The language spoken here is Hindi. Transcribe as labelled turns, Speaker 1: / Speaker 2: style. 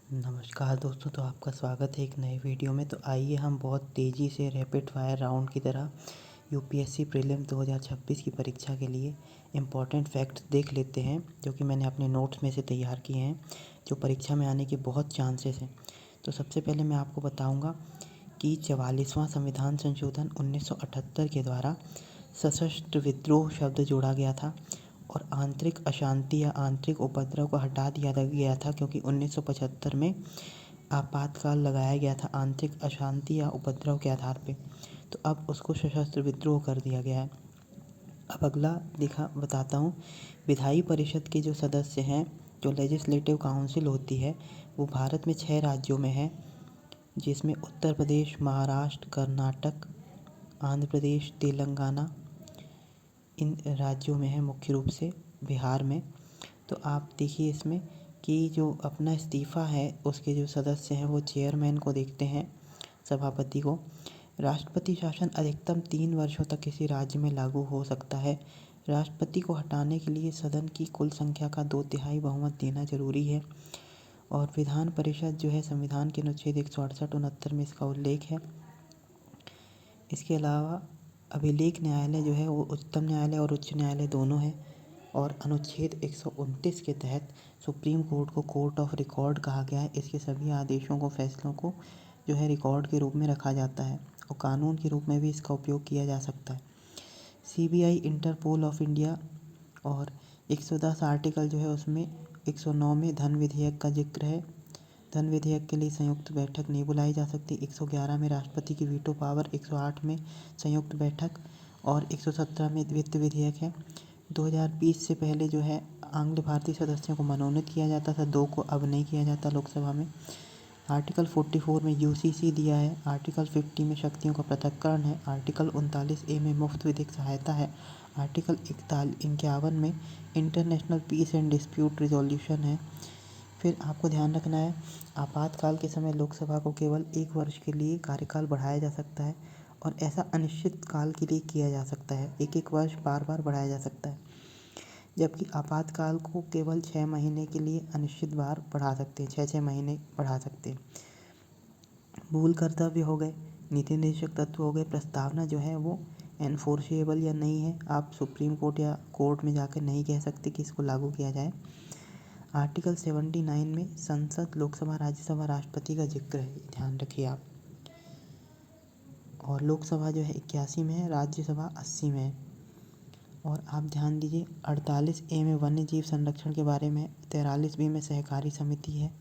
Speaker 1: नमस्कार दोस्तों, तो आपका स्वागत है एक नए वीडियो में। तो आइए हम बहुत तेज़ी से रैपिड फायर राउंड की तरह यूपीएससी प्रीलिम 2026 की परीक्षा के लिए इम्पॉर्टेंट फैक्ट्स देख लेते हैं, जो कि मैंने अपने नोट्स में से तैयार किए हैं, जो परीक्षा में आने के बहुत चांसेस हैं। तो सबसे पहले मैं आपको बताऊंगा कि 44वां संविधान संशोधन 1978 के द्वारा सशस्त्र विद्रोह शब्द जोड़ा गया था और आंतरिक अशांति या आंतरिक उपद्रव को हटा दिया गया था, क्योंकि 1975 में आपातकाल लगाया गया था आंतरिक अशांति या उपद्रव के आधार पे। तो अब उसको सशस्त्र विद्रोह कर दिया गया है। अब अगला बताता हूँ। विधायी परिषद के जो सदस्य हैं, जो लेजिस्लेटिव काउंसिल होती है, वो भारत में 6 राज्यों में है, जिसमें उत्तर प्रदेश, महाराष्ट्र, कर्नाटक, आंध्र प्रदेश, तेलंगाना इन राज्यों में है, मुख्य रूप से बिहार में। तो आप देखिए इसमें कि जो अपना इस्तीफ़ा है उसके जो सदस्य हैं वो चेयरमैन को देखते हैं, सभापति को। राष्ट्रपति शासन अधिकतम 3 वर्षों तक किसी राज्य में लागू हो सकता है। राष्ट्रपति को हटाने के लिए सदन की कुल संख्या का 2/3 बहुमत देना जरूरी है। और विधान परिषद जो है, संविधान के अनुच्छेद 168-69 में इसका उल्लेख है। इसके अलावा अभिलेख न्यायालय जो है वो उच्चतम न्यायालय और उच्च न्यायालय दोनों है। और अनुच्छेद 129 के तहत सुप्रीम कोर्ट को कोर्ट ऑफ रिकॉर्ड कहा गया है। इसके सभी आदेशों को, फैसलों को जो है रिकॉर्ड के रूप में रखा जाता है और कानून के रूप में भी इसका उपयोग किया जा सकता है। सीबीआई, इंटरपोल ऑफ इंडिया और 110 आर्टिकल जो है उसमें 109 में धन विधेयक का जिक्र है। धन विधेयक के लिए संयुक्त बैठक नहीं बुलाई जा सकती। 111 में राष्ट्रपति की वीटो पावर, 108 में संयुक्त बैठक और 117 में वित्त विधेयक है। 2020 से पहले जो है आंग्ल भारतीय सदस्यों को मनोनीत किया जाता था, 2 को अब नहीं किया जाता लोकसभा में। आर्टिकल 44 में यूसीसी दिया है। आर्टिकल 50 में शक्तियों का पृथक्करण है। आर्टिकल 39A में मुफ्त विधिक सहायता है। आर्टिकल 51 में international peace and dispute resolution है। फिर आपको ध्यान रखना है, आपातकाल के समय लोकसभा को केवल 1 वर्ष के लिए कार्यकाल बढ़ाया जा सकता है और ऐसा अनिश्चित काल के लिए किया जा सकता है। 1-1 वर्ष बार बार बढ़ाया जा सकता है, जबकि आपातकाल को केवल 6 महीने के लिए अनिश्चित बार बढ़ा सकते हैं, 6-6 महीने बढ़ा सकते हैं। मूल कर्तव्य हो गए, नीति निर्देशक तत्व हो गए। प्रस्तावना जो है वो एनफोर्सेबल या नहीं है, आप सुप्रीम कोर्ट या कोर्ट में जाकर नहीं कह सकते कि इसको लागू किया जाए। आर्टिकल 79 में संसद, लोकसभा, राज्यसभा, राष्ट्रपति का जिक्र है, ध्यान रखिए आप। और लोकसभा जो है 81 में है, राज्यसभा 80 में है। और आप ध्यान दीजिए, 48A में वन्य जीव संरक्षण के बारे में, 43B में सहकारी समिति है।